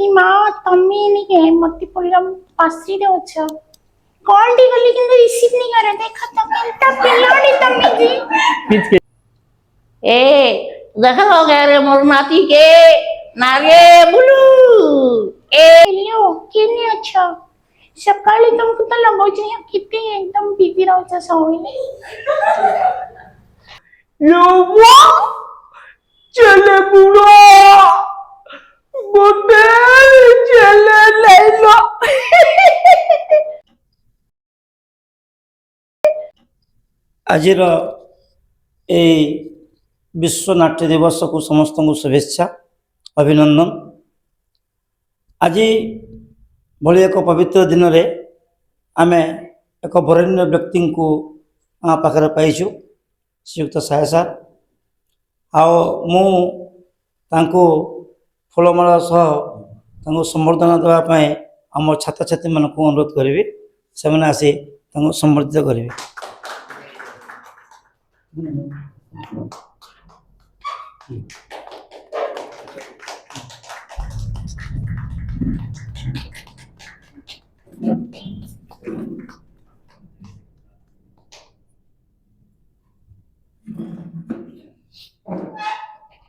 ई माँ तम्मी नहीं के मत्ती पुल्लम पासी दे अच्छा कॉल टी गली किंतु रिसीव नहीं करे देखा तो किंता पिलाड़ी तम्मी जी ए देखा हो गया रे मोर नाती के नारे बुलू ए लियो कितनी अच्छा सकाळी तुमको तो लगो चाहिए कितनी एकदम बिजी रहो चा सवय यव्वा चले बुढ़ा बोटे चले लैला आजिर ए विश्व नाट्य दिवस को समस्त को शुभेच्छा अभिनंदन। आज भली एक पवित्र दिन रे आमे एक वरेण्य व्यक्ति को पाखे पाइछु श्रीयुक्त साहे सार आको फूलमाला सह संबर्धना देवाई आम छात्र छात्री मान अनुरोध करी से आसी संबर्धित करेंगे।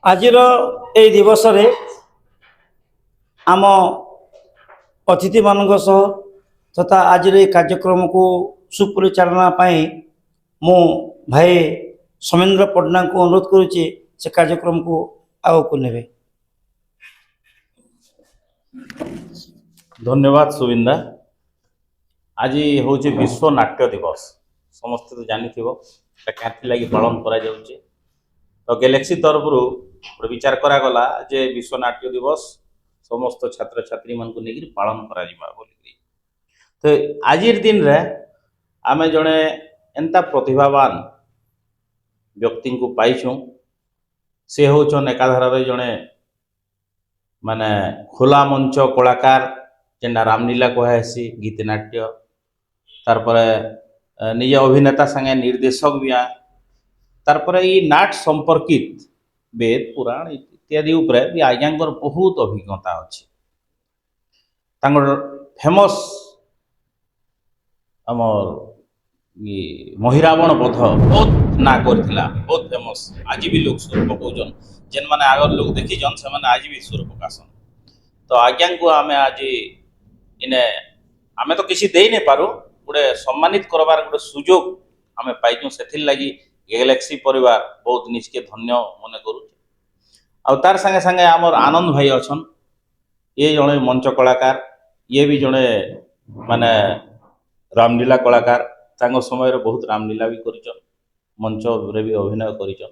आजिर ए दिवस रे आम अतिथि मान तथा आज कार्यक्रम को सुपरिचालना मु भाई सोमेन्द्र पट्टनायक को अनुरोध करुच्ची से कार्यक्रम को आगे को नेबे। धन्यवाद सुविंदा। आज हूँ विश्व नाट्य दिवस समस्त तो जानी क्या लगी पालन करा तो गैलेक्सी तरफ विचार करागला जे विश्व नाट्य दिवस समस्त छात्र छात्री मान को लेकर पालन करा तो आज दिन रे आमे जड़े एंता प्रतिभावान व्यक्ति को पाइछुं से होचन एकाधार जड़े माने खोला मंच कलाकार जेना रामलीला कहेसी गीतनाट्य तारपर निज अभिनेता संगे निर्देशक भी तारपर ये नाट संपर्कित वेद पुराण इत्यादि उपरे भी आज्ञांकर बहुत अभिज्ञता अच्छी फेमस आमर ये महिरावण बध बहुत ना करथिला बहुत फेमस आज भी लोग सुर पकाउछन जेन माने आगर लोग देखिछन से माने आज भी सुर पकासन तो आज्ञा को आमे आज इने आमे तो किसी दे नहीं पारू गोटे सम्मानित करबार गोटे सुजोग आमे पाइछुं सेथिल लागि गैलेक्सी परिवार बहुत निजके धन्य मने करू आ तार संगे संगे आमर आनंद भाई अछन ये जड़े मंच कलाकार ये भी जड़े माने रामलीला कलाकार तांको समय रे बहुत रामलीला भी करिछन मंच रे भी अभिनय करिछन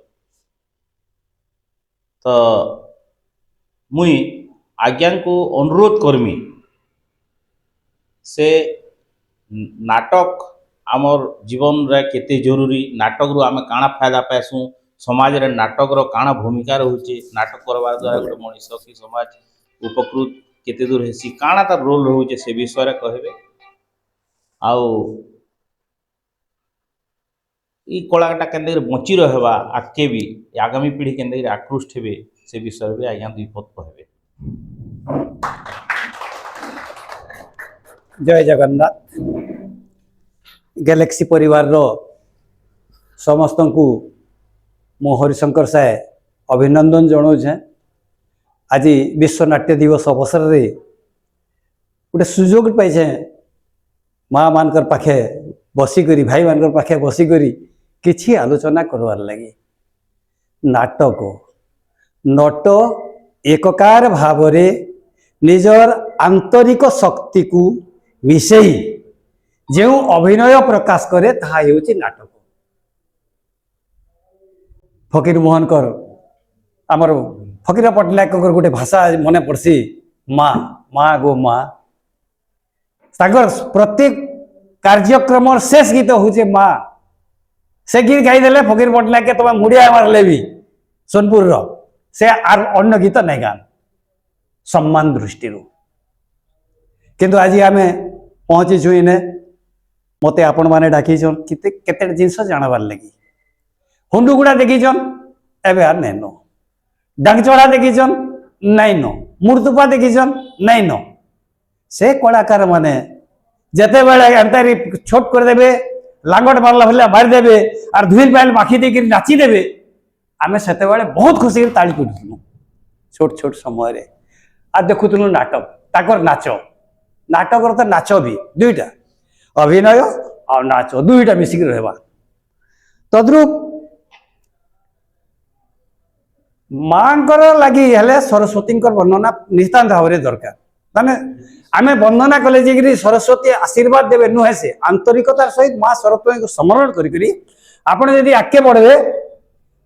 तो मुई आज्ञा को अनुरोध करमी से नाटक आमर जीवन रे केते जरूरी नाटक रू आमे काना फायदा पाइसु समाज रे नाटक रो काना भूमिका रहउची नाटक करबार द्वारा गोटे मनीष की समाज उपकृत केते दूर हेसी काना तार रोल रहउची से विषय रे कहबे आउ ई कलाटा केंदे बंची रहबा आगे भी आगामी पीढ़ी केंदे आकृष्ट हेबे से विषय भी आज्ञा दुई पद कहबे। जय जगन्नाथ। गैलेक्सी परिवार रो समस्त को मो हरिशंकर साहे अभिनंदन जनाऊे। आज विश्व नाट्य दिवस अवसर रे गोटे सुजोग पाइछे माँ मानकर पाखे बसिकरी भाई मानकर पाखे बसिकरी किछि आलोचना करवार लगी नाटक नट एककार भाव रे निजर आंतरिक शक्ति को मिसई जो अभिनय प्रकाश करे ताहा हेउछि नाटक। फकीर मोहन कर आमर फकीर पट्टनायक गोटे भाषा मने पड़सी माँ माँ गो माँ तागर प्रत्येक कार्यक्रम शेष गीत हूँ माँ से गीत गाईदे फकीर पट्टनायक के तुम मुड़िया मारले भी सोनपुर से आर अन्य गीत नहीं गान सम्मान दृष्टि किंतु आज आम पहुँचीचु इने मत आपण मैंने डाकीन केते जिनस जानबार लगी हुंडुगुड़ा देखीन एवं आर नेनो डांगचड़ा देखीन नहीं न मूर्तुपा देखीछन नहीं न से कलाकार माने जेते बेले एंतारी छोट कर देबे लांगट मारला भले मार देबे और धुइल पाइल माखी देके नाची देबे आमे सेते बेले बहुत खुशी ताली पिटुनु छोट छोट समय रे आ देखुतनु नाटक ताकर नाच नाटक तो नाच भी दुईटा अभिनय और नाच दुईटा मिसिक रहबा तद्रुप मांकर लगी हेले सरस्वती वर्णना नितांत भाव दरकार माने आमे वंदना कले जे सरस्वती आशीर्वाद देवे नुहे से आंतरिकतार सहित माँ सरस्वती को स्मरण करी आपण यदि आगे बढ़े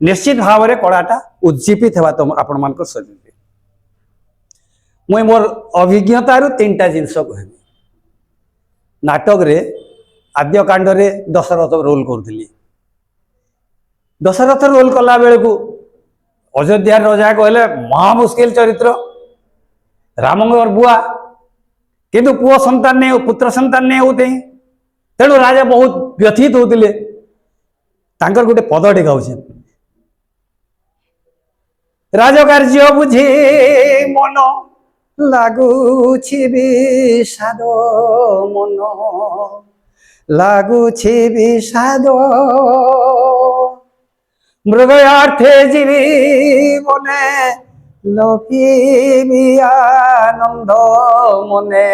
निश्चित भाव में कलाटा उज्जीवित होगा तुम आपण मान शरीर मुई मोर अभिज्ञतार 3टा जिनस कहबी नाटक रे आद्य कांड रे दशरथ रोल करूली दशरथ रोल कला बेले को अयोध्या राजा कहले महा मुस्किल चरित्र रामंगर बुआ किंतु पुओ संतान नहीं पुत्र संतान नहीं होते तेणु राजा बहुत व्यथित होते गोटे पदटे गाँचे राजकार्य बुझे मन लागुछि विषाद मन लागुछि विषाद मृगयार्थे जीवने लोभी आनंद मने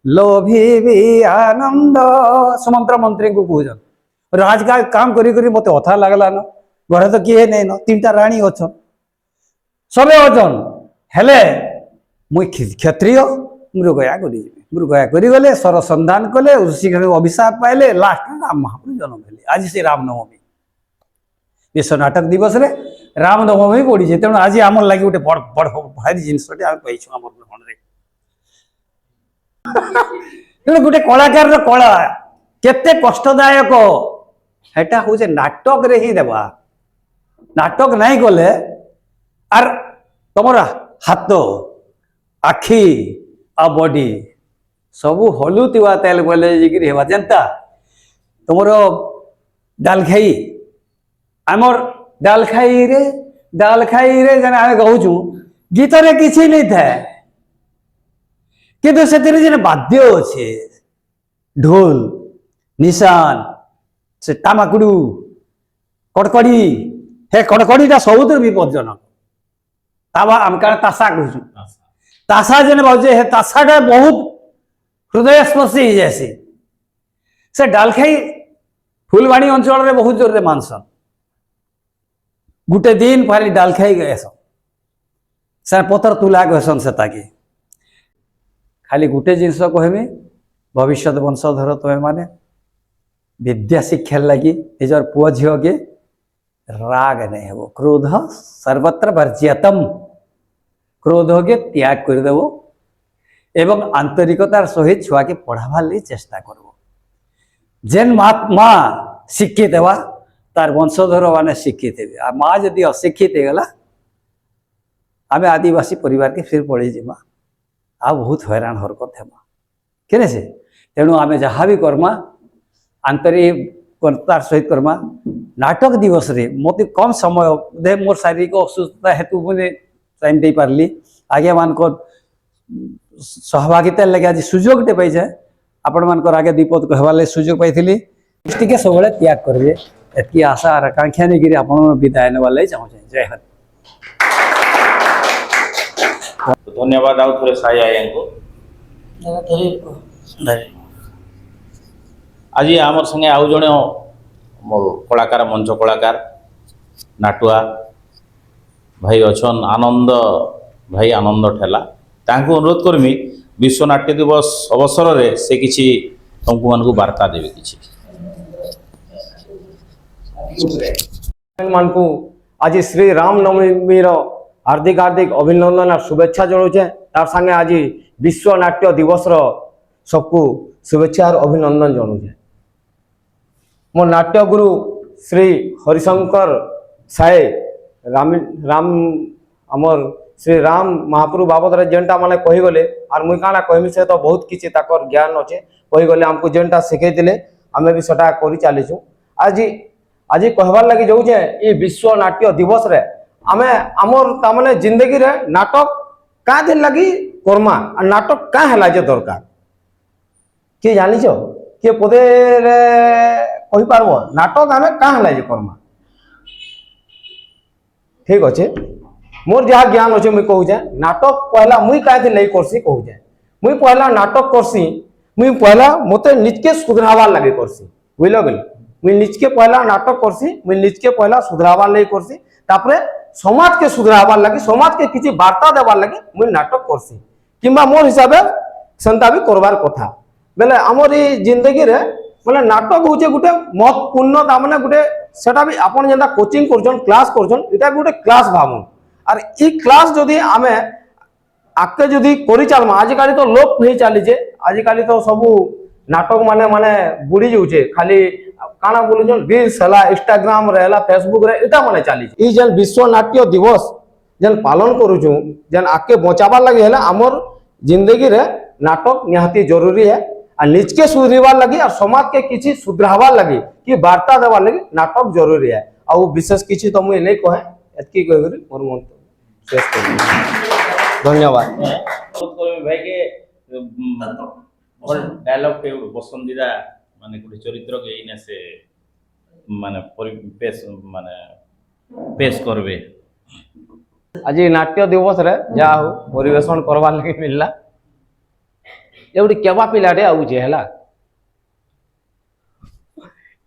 लोभी आनंद सुमंत्र मंत्री को कहन राज का काम करी करी मत अथा लगला न घरे तो किए नहीं न 3टा राणी अच्छन सबे अच्छन हेले मुई क्षत्रिय मृगया करी गले सर संधान कले ऋषि अभिशाप पाइले लास्ट राम महाप्रभु जन्म हेले आज से रामनवमी विश्व नाटक दिवस रे रामनवमी पड़ी तेणु आज आम लगे गोटे बड़ बड़ भारी जिनसटे आम पाइछु आम ग्रहण गोटे कलाकार कला केते कष्टदायक हेटा हूँ नाटक रे ही देवा नाटक नहीं गले आर तुम हाथ आखि आ बॉडी सबू हलुवा तेल बोले जेनता तुम डालखाई आमर डालखाई रे जन आम कहूँ गीत रे किसी नहीं था किंतु से बाद्य अच्छे ढोल निशान से तामाकुड़ू कड़कड़ी हे कड़कड़ीटा सबुत विपज्जनक आम क्या ताशा कहूँ ताशा जेने बाजे हे ताशाटा बहुत हृदय स्पर्शी हो जाए से डालखाई फुलवाणी अंचल रे बहुत जोर मानसन गुटे दिन पारी डालखाई गएसन से पतर तुला कहसन से ताकि खाली गुटे जिनस कहमी भविष्य वंशधर तुम्हें माने विद्या शिक्षा लगी निजर पुओ झील के राग नहीं हो क्रोध सर्वत्र वर्ज्यतम क्रोध के त्याग करदेव एवं आंतरिकतार सहित छुआ के पढ़ाबार लगी चेष्टा करब जेन माँ शिक्षित हेबा तार वंशधर माने शिक्षित हे आ माँ जदि अशिक्षित होगला आम आदिवासी परिवार के फिर पड़ी जीमा आ बहुत हैरान हरकत हेमा के से तेणु आम जहाँ भी करमा आंतरिकतार सहित करमा नाटक दिवस रे मत कम समय दे मोर शारीरिक असुस्थता हेतु मुझे टाइम दे पार्ली आगे मान सहभागिता लगे आज सुजोगटे पाई आपण मान आगे दीपद कहवार सुजोग पाई टे सब त्याग करेंगे एति आशा और आकांक्षा नहीं आप विदाय नेवार चाहूँ जय हिंद धन्यवाद आउ थे साई आया को आज आम संगे आउ जड़े मोर कलाकार मंच कलाकार नाटुआ भाई अच्छन आनंद भाई आनंद ठेला तांको अनुरोध करमी विश्व नाट्य दिवस अवसर रे से किछि तुमको मानकु वार्ता देवे किछि मानकु आज श्री रामनवमी हार्दिक हार्दिक अभिनंदन और शुभेच्छा जनाऊे तार संगे आज विश्व नाट्य दिवस सबको शुभेच्छा और अभिनंदन जनाऊे मो नाट्य गुरु श्री हरिशंकर साए राम आमर श्री राम महाप्रभु बाबद जेनटा मैंने कहीगले और मुई काना कहमी से तो बहुत किसी ज्ञान अच्छे कहीगले आमको जेनटा शिखेते आम भी सेटा कर चलीचु आज आज कहबार लगी जाऊे ये विश्व नाट्य दिवस रे आमे आमर तामने जिंदगी रे नाटक का दिन लगी कर्मा और नाटक का हला जे दरकार के जानी छो के पदे रे कहि पारबो नाटक आमे का हला जे कर्मा ठीक अच्छे मोर जहाँ ज्ञान अच्छे मुई कहूँ नाटक पहला मुई कहीं नहीं करसी कहूँ मुई पहला नाटक करसी मुई पहला मते निजके सुधरावार लगे करसी बुझल गल मुई निजके पहला नाटक करसी मुई निजके पहला सुधरावार लगे करसी तापरे समाज के सुधरावार लगे समाज के किसी वार्ता देवार लगे मुई नाटक करसी किंबा मोर हिसाबे सेंता भी करवार कथा बेले आमर ई जिंदगी रे मतलब नाटक होचे गुटे महत्वपूर्ण तामने गुटे सेटा भी आपन जेंता कोचिंग करछन क्लास करछन इटा गुटे क्लास भाबुन और ई क्लास जदि आमे आके जदि करि चालमा आजिकाली तो लोप होई चाली जे आजिकाली तो सबु नाटक माने माने बुड़ी जाउचे खाली काना बोलुछन रील्स हला इंस्टाग्राम रे हला फेसबुक रे इटा माने चाली ई जेन विश्व नाट्य दिवस जेन पालन करूछु जेन आके बचाबार लागि हला हमर जिंदगी रे नाटक निहाती जरूरी है और निजके सुधरवार लगी और समाज के किसी सुधरावार लगी कि वार्ता देवार लगी नाटक जरूरी है और विशेष किसी तो मुझे नहीं कहे एतकी कह करी मोर मन शेष कर धन्यवाद भाई के डायलॉग के पसंदीदा माने कोई चरित्र के इने से माने पेश माने पेश करबे आज नाट्य दिवस रे जा हो परिवेशन करवार लगी मिलला एवढी केवा पिलाटे आउचे हला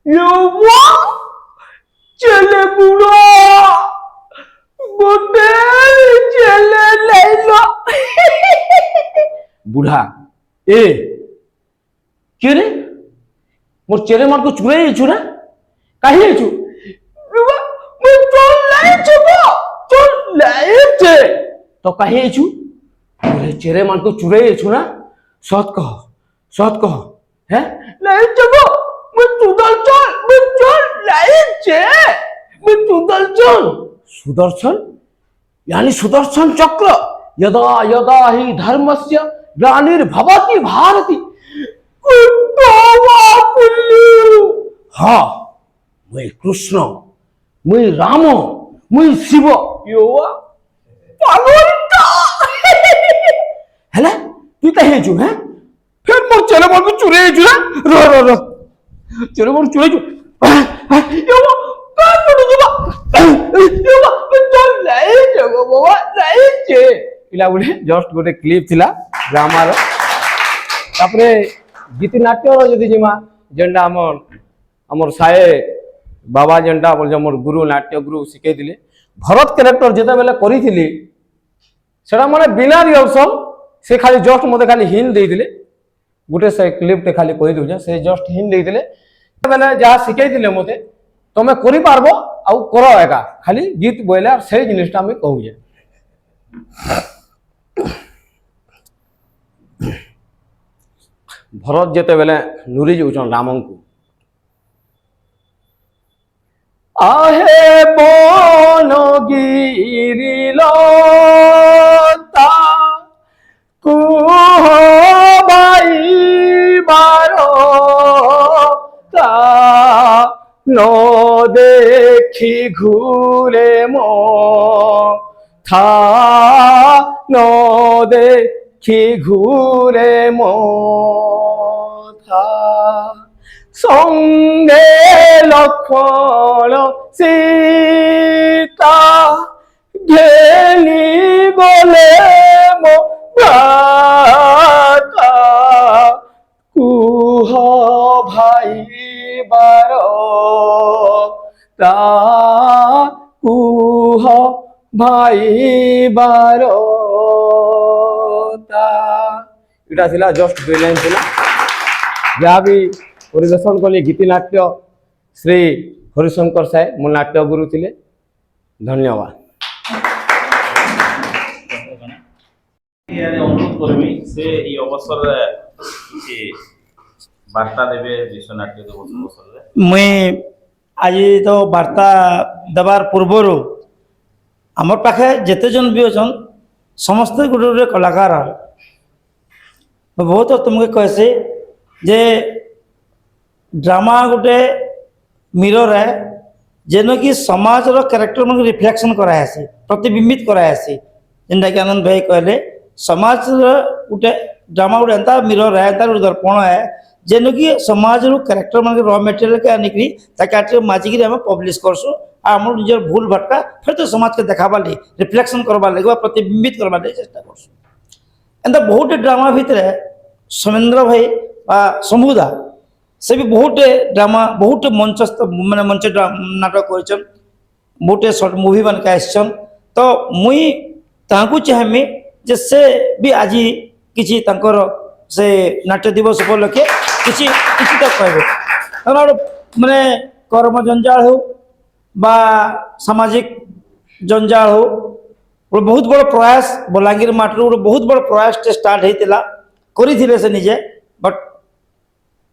योवा चले बुढ़ा गोटे चले लैला बुढ़ा ए के रे मोर चेले मार को चुरे छुरा काहे छु मैं चल लाई छबो चल लाई छे तो काहे छु मोरे चेले मार को चुरे छुरा सत कह है नहीं जगो मैं चल नहीं चे मैं सुदर्शन यानी सुदर्शन चक्र यदा यदा ही धर्मस्य ग्लानिर्भवति भारती हाँ मैं कृष्ण मैं राम मैं शिव योवा पागलटा हेले तू कहे छु हैं फिर मोर चले मोर को चुरे छु ना रो चले मोर चुरे छु योवा का पड़ जबा योवा चल नहीं जगो बाबा नहीं छे इला बोले जस्ट गोटे क्लिप थिला ड्रामा रो तापरे गीति नाट्य रो जदी जिमा जेंडा हमर साए बाबा जेंडा बोल हमर गुरु नाट्य गुरु सिखे दिले भरत कैरेक्टर जेता बेले करी थिली सेटा माने बिना रिहर्सल से खाली जस्ट मते खाली हिंट दे दिले गोटे से क्लिप टे खाली कहि दउ से जस्ट हिंट दे दिले बेले जहा सिखै दिले मते तमे करि पारबो आ करो एका खाली गीत बोइले और से जिनिसटा हम कहू जे भरत जेते बेले नुरी जाउछन रामन को आहे बन गिरी लता कुह बाई बारो ता न देखी घूरे मो था न देखी घूरे मो था संगे लक्ष्मण सीता घेनी बोले मो भ्राता कुह भाई बारो ता कुह भाई बारो ता इटा थिला जस्ट दुई लाइन थिला जहाँ भी परिवेशन कली गीति नाट्य श्री हरिशंकर साहे मो नाट्य गुरु थिले धन्यवाद अनुरोध करमी से ये अवसर किसी वार्ता देवे विश्व नाट्य दिवस अवसर मुई आज तो वार्ता देवार पूर्वर आम पाखे जिते जन भी अच्छन समस्ते गोटे गोटे कलाकार बहुत तुमके कहसी जे ड्रामा गोटे मिरर है जेन कि समाज कैरेक्टर मन रिफ्लेक्शन करासी प्रतिबिंबित करासी जेनटा कि आनंद भाई कहले समाज गोटे ड्रामा गोटे एंता मिरर है एंता गोटे दर्पण है जेन कि समाज कैरेक्टर मन रॉ मटेरियल के आनिकी ताकि माजिकी आम पब्लिश करसु आम निजर भूल भटका फिर तो समाज के देखाबा लगे रिफ्लेक्शन करवा लगे प्रतिबिंबित करवा लगे चेष्टा करसु एंता बहुत ड्रामा भितर सोमेंद्र भाई शंभुदा से भी बहुत ड्रामा बहुत मंचस्थ माने मंच नाटक कर बहुत शॉर्ट मूवी बन के आसन तो मुई ताकू चाहमी जे से भी आज किसी से नाट्य दिवस उपलक्षे किसी किसी तो कहबे माने कर्म जंजाल हो बा सामाजिक जंजाल हो गोटे बहुत बड़ प्रयास बलांगीर माटर गोटे बहुत बड़ प्रयास स्टार्ट होता करथिले से निजे बट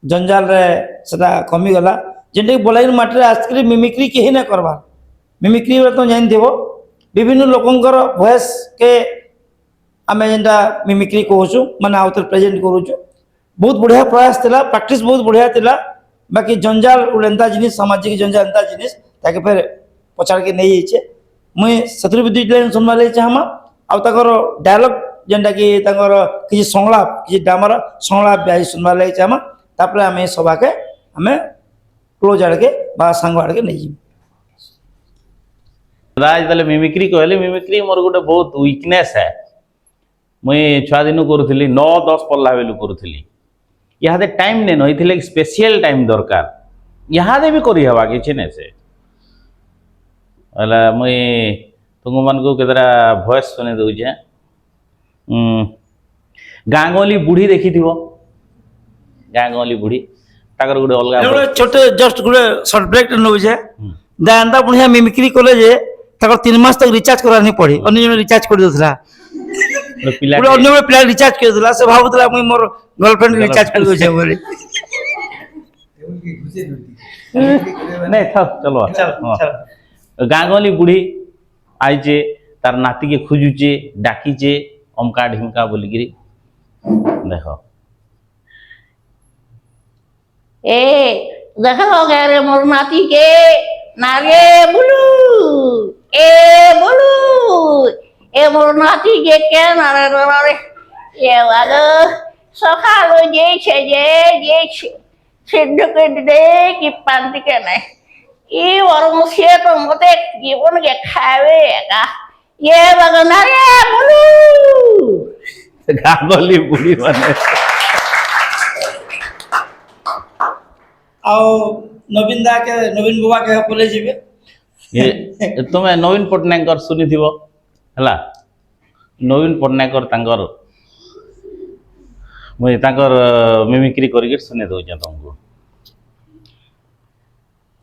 जंजाल रे सेटा कमीगला जेनटा बलांगीर माटर आजकल मिमिक्री कहीं ना करवा मिमिक्री तो जान देव विभिन्न लोकंर वॉइस के आम जेनटा मिमिक्री कहूँ माने आउे प्रेजेंट करूँ बहुत बढ़िया प्रयास थिला प्रैक्टिस बहुत बढ़िया थिला बाकी जंजाल गोटे एंता जिनिस सामाजिक जंजाल एंता जिनिस ताके फिर पछाड़ के नहीं जाइए मुई से भी दुईट लाइन सुनवा लगे चाहमा आर डायलॉग जेनटा कि किसी संलाप किसी ड्रामार संलाप भी आज सुनवा लगे चाहमा तापर आम सभा के आम क्लोज आड़ के सांग आड़ के नहीं आज मिमिक्री कहले मिमिक्री मोर गोटे बहुत वीकनेस है मुई छुआ दिन करूली 9-10 पढ़ला बेलू करूली इहादे टाइम नहीं नई स्पेशल टाइम दरकार इहादे भी करहबा कि नहीं से मुई तुम मान को केतरा भॉइस सुने दूचे गाँ गहली बुढ़ी देखी थी गाँ गहली बुढ़ी ताकर गोटे अलग छोटे जस्ट गोटे शॉर्ट ब्रेक नौजे दादा बढ़िया मिमिक्री कले जे 3 मास तक रिचार्ज करा नहीं पड़ी अन्य जन रिचार्ज कर देउथला पूरा अन्य प्लान रिचार्ज कर देला से भाबुतला मुई मोर गर्लफ्रेंड रिचार्ज कर दो छे बोले नहीं था चलो गाँ गहली बुढ़ी आईचे तार नाती के खोजुचे डाकीचे अमका ढिमका बोलिकी देख ए देखो रे मोर नाती के नारे बुलू ए बुलू ए मोर नाती के नारे नारे ये वाला सकालो जे सिद्ध कर दे कि पांति के नहीं ये वरम से तो मते जीवन के खावे का ये बगना रे बुलू गागली बुढ़ी बने आओ नवीन दा के नवीन बुआ के बोले जीवे ये तुम्हें नवीन पट्टनायक सुनी थी हला नवीन पट्टनायक तांकर मुझे तांकर मिमिक्री करके सुने दो तुमको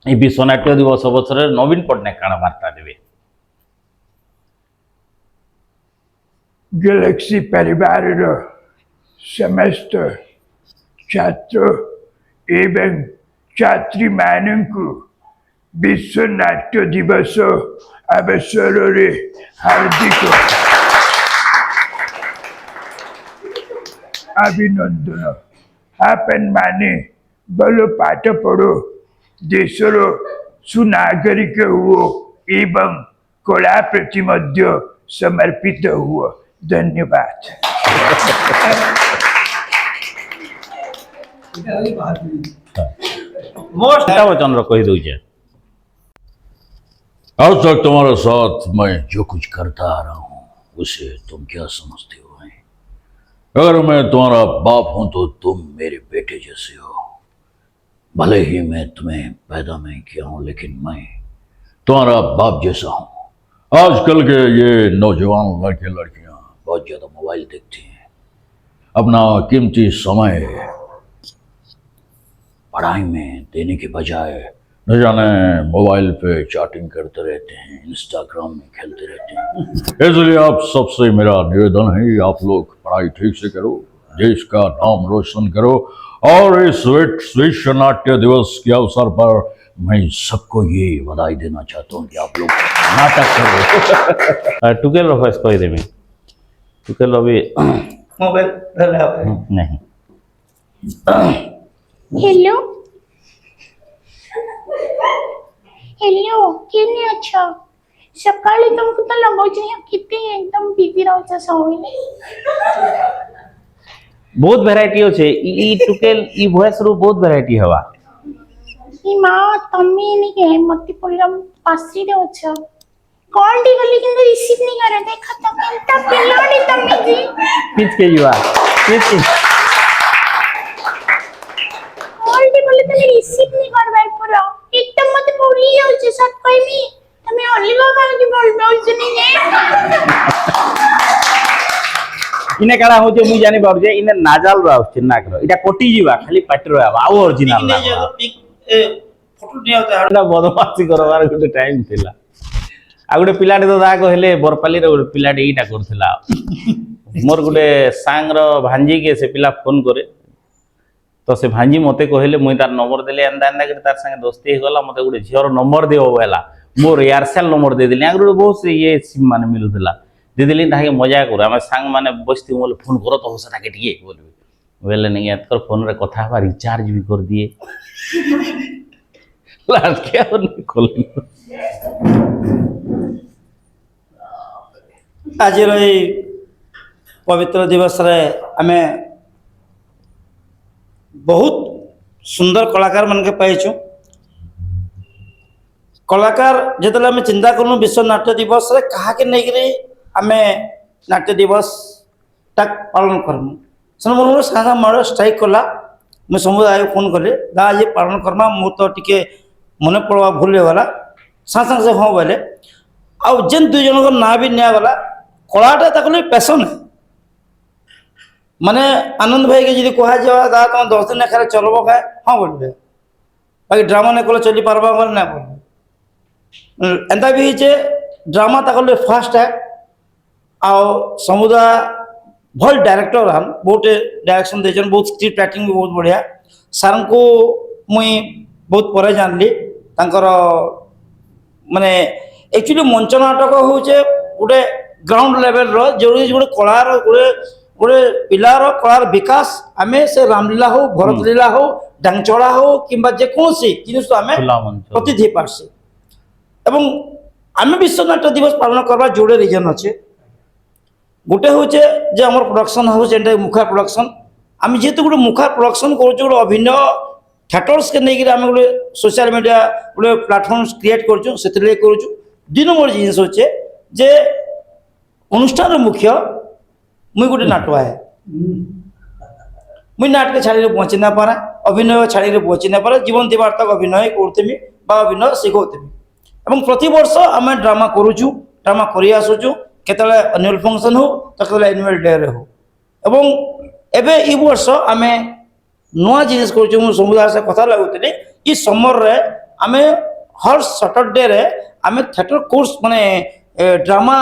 ये विश्व नाट्य दिवस अवसर नवीन पट्टनायक काना वार्ता देवे गैलेक्सी परिवार समस्त छात्र एवं छात्री मानू विश्व नाट्य दिवस अवसर रे हार्दिक अभिनंदन आपन माने भल पाठ पढ़ो देशर सुनागरिक हुओ एवं कला प्रति मध्य समर्पित हुओ धन्यवाद चंद्र कही दे आज तक तुम्हारे साथ मैं जो कुछ करता आ रहा हूँ उसे तुम क्या समझते हो? अगर मैं तुम्हारा बाप हूं तो तुम मेरे बेटे जैसे हो। भले ही मैं तुम्हें पैदा नहीं किया हूं लेकिन मैं तुम्हारा बाप जैसा हूं। आजकल के ये नौजवान लड़के लड़कियां बहुत ज्यादा मोबाइल देखती हैं, अपना कीमती समय पढ़ाई में देने के बजाय न जाने मोबाइल पे चैटिंग करते रहते हैं, इंस्टाग्राम में खेलते रहते हैं। इसलिए आप सबसे मेरा निवेदन है, आप लोग पढ़ाई ठीक से करो, देश का नाम रोशन करो। और इस विश्व नाट्य दिवस के अवसर पर मैं सबको ये बधाई देना चाहता हूँ कि आप लोग नाटक करो। टुकेल रफेस कही देवी टुकेल अभी मोबाइल नहीं हेलो हेलो केने अच्छा सकाळी तुमको तो लगोच कितने एकदम बिजी रहछ सबले बहुत वैरायटी होचे ई टुकेल ई वॉइस रो बहुत वैरायटी हवा ई माँ तम्मी निके मत्ती पुल्लम पासरी दे अच्छा कॉल टी गली किंतु रिसीव नहीं करे देखा तो केंता पिलाडी तम्मी जी पिच के युवा पिच के कॉल टी गली तम्मी रिसीव नहीं करबार पूरा एकदम मते भूली जाउछ सत कहमी तम्मी अलगा काहे बोल बोलछनी ने इने काड़ा होचे मु जानि बाबू जे इने नाजाल राव चिन्ना करो इटा कोटी जीवा खाली पाटी रो आवा आ ओरिजिनल नहीं जो पिक फोटो नहीं होता है ना बदमाशी करबार गुटे टाइम थिला आ गुटे पिलाटे तो दा कहले बरपाली रे गुटे पिलाटे ईटा करथिला मोर गुटे सांग रो भांजी के से पिला फोन करे तो से भांजी मते कहले मुई तार नंबर देले अंदा अंदा के तार संगे दोस्ती हे गला मते गुटे झियर नंबर देओ बेला मोर एयरसेल नंबर दे दिले आगुटे बहुत से ये सिम माने मिलुथिला दे दिले ताके मजा कर हम सांग माने बसती मोले फोन करो तो होसा ताके टिके बोलबे बोले नहीं यार फोन रे कथा हवा रिचार्ज भी कर दिए लास्ट के और नहीं खोल आज पवित्र दिवस रे आमे बहुत सुंदर कलाकार मन के पाइछु कलाकार जेतले आमे चिंता करनु विश्व नाट्य दिवस रे कहा के नहीं करे आमे नाट्य दिवस तक पालन करमु सन मन सागा मार स्ट्राइक कला मैं समुदाय फोन कले दा ये पालन करमा मु तो टिके मने पड़वा भूल गला सा सा से हो बोले आ जेन दुई जन को ना भी निया वाला कलाटा तकले पैशन है माने आनंद भाई के जी कहा जावा दा तुम 10 दिन खाली चलबो का हां बोलबे बाकी ड्रामा ने कोले चली पारबा कर ना बोल एंता भी जे ड्रामा तकले फास्ट है आ समुदाय भल डायरेक्टर हम बहुत डायरेक्शन देछन बहुत स्क्रिप्ट राइटिंग भी बहुत बढ़िया सर को मुई बहुत परे जानली तांकर माने एक्चुअली मंच नाटक होचे गोटे ग्राउंड लेवल रो जरूरी गोटे कलार गोटे गोटे पिलार कलार विकास आमे से रामलीला हो भरत लीला हो डांगचड़ा हो किंबा जे कोनसी जिनिस आमे प्रतिधि पारसी एवं आमे विश्व नाट्य दिवस पालन करबा जोड़े रीजन अच्छे गोटे होचे जे हमर प्रोडक्शन हाउस एंड मुखा प्रोडक्शन आमे जेतु गोटे मुखा प्रोडक्शन करूछु गोटे अभिनय थिएटर्स के नहीं आम गोटे सोशल मीडिया गोटे प्लाटफर्म क्रिएट करूछु सेतले करूछु दुई नंबर जिनिस होचे जे अनुष्ठान मुख्य मुई गोटे नाटुआ है मुई नाटक छाड़ी पहुँची ना पारा अभिनय छाड़ी पहुँची ना पारा जीवन दिवार तक अभिनय करतेमी बा अभिनय शिखौतेमी एवं प्रति वर्ष आम ड्रामा करूछु ड्रामा करि आसुछु केतले एनुअल फंक्शन हो केतले एनुअल डे रे हो एवं एबे ई वर्ष आम नुआ जिनिस करूछु मु समुदाय से कथा लागुतली ई समर रे आम हर सैटरडे रे आम थिएटर कोर्स माने ड्रामा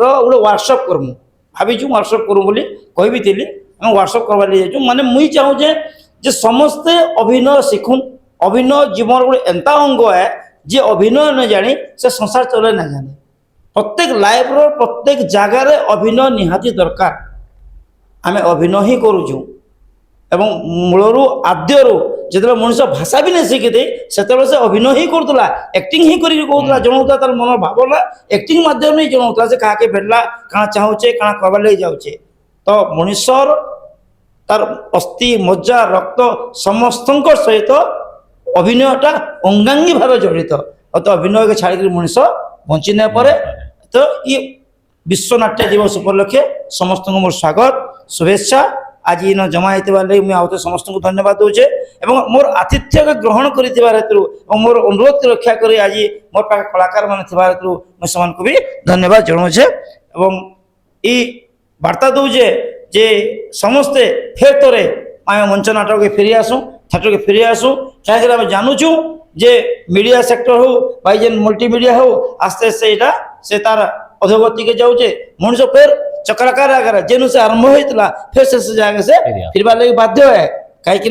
रो गोटे वर्कशॉप करमु भाविछु वर्कशॉप करू बोली कहि भी थिली हम वर्कशॉप करबा लिए जाऊ माने मुई चाहू जे समस्ते अभिनय शिखुन अभिनय जीवन गोटे एंता अंग है जे अभिनय न जानी से संसार चले ना जाने प्रत्येक लाइफ रो प्रत्येक जगह रे अभिनय निहाती दरकार आम अभिनय ही करूछु एवं मूलरू आद्यरू जो मनुष्य भाषा भी नहीं शिखी से अभिनय ही करूला एक्टिंग ही करूला जनाऊला तार मन भावना एक्टिंग मध्यम ही जनाऊला से क्या भेटला क्या चाहूचे क्या करवा लगे जाऊे तो मनुष्यर तार अस्थि मज्जा रक्त समस्त सहित अभिनयटा अंगांगी भाव जड़ित तो अभिनय के छाड़ी मनुष्य बंची नहीं पारे तो ये विश्व नाट्य दिवस उपलक्षे समस्त मोर स्वागत शुभेच्छा आज इन जमा होते आउे समस्त को धन्यवाद दूचे मोर आतिथ्य के ग्रहण कर मोर अनुरोध के रक्षा कर आज मोर पाखे कलाकार मान हेतु मुझे भी धन्यवाद जनाऊे वार्ता दूचे जे समस्ते फेर तोरे आम मंच नाटक के फेरी आसू थिएटर के फेरी आसू क्या जानूचु जे मीडिया सेक्टर हो बाई जेन मल्टीमीडिया हो आस्ते आस्ते यहाँ से तार अधोगति के जाऊे मनुष्य फेर चक्राकार आकार जेनु से आरंभ होता फिर से जगह से फिर लगे बाध्य है कहीं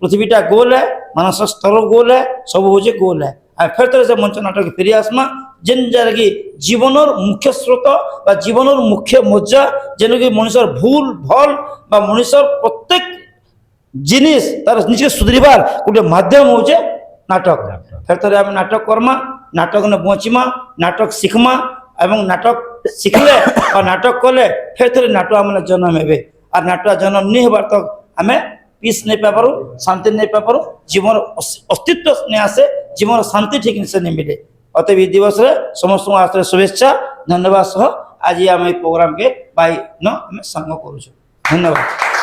पृथ्वीटा गोल है मानस स्तर गोल है सब हूँ गोल है फिर तरह से मंच नाटक फेरी आसमा जेन जगह जीवन मुख्य स्रोत जीवन मुख्य मज्जा जेन कि मनुष्य भूल भल मनुष्य प्रत्येक जिनिस तार निजे सुधरबार गोटे मध्यम हूँ नाटक फिर थोड़े आम नाटक करमा नाटक ने बचमा नाटक शिखमा एवं नाटक शिखले और नाटक कले फिर थोड़े नाटक आम जन्म हे और नाटक जन्म नहीं होबार तक आम पीस नहीं पाइबारू शांति नहीं पाइबारू जीवन अस्तित्व नहीं आसे जीवन शांति ठीक से नहीं मिले अतएव ये दिवस रे समस्त आश्रय शुभेच्छा धन्यवाद सह आज आम प्रोग्राम के बाई न संग करूँ धन्यवाद।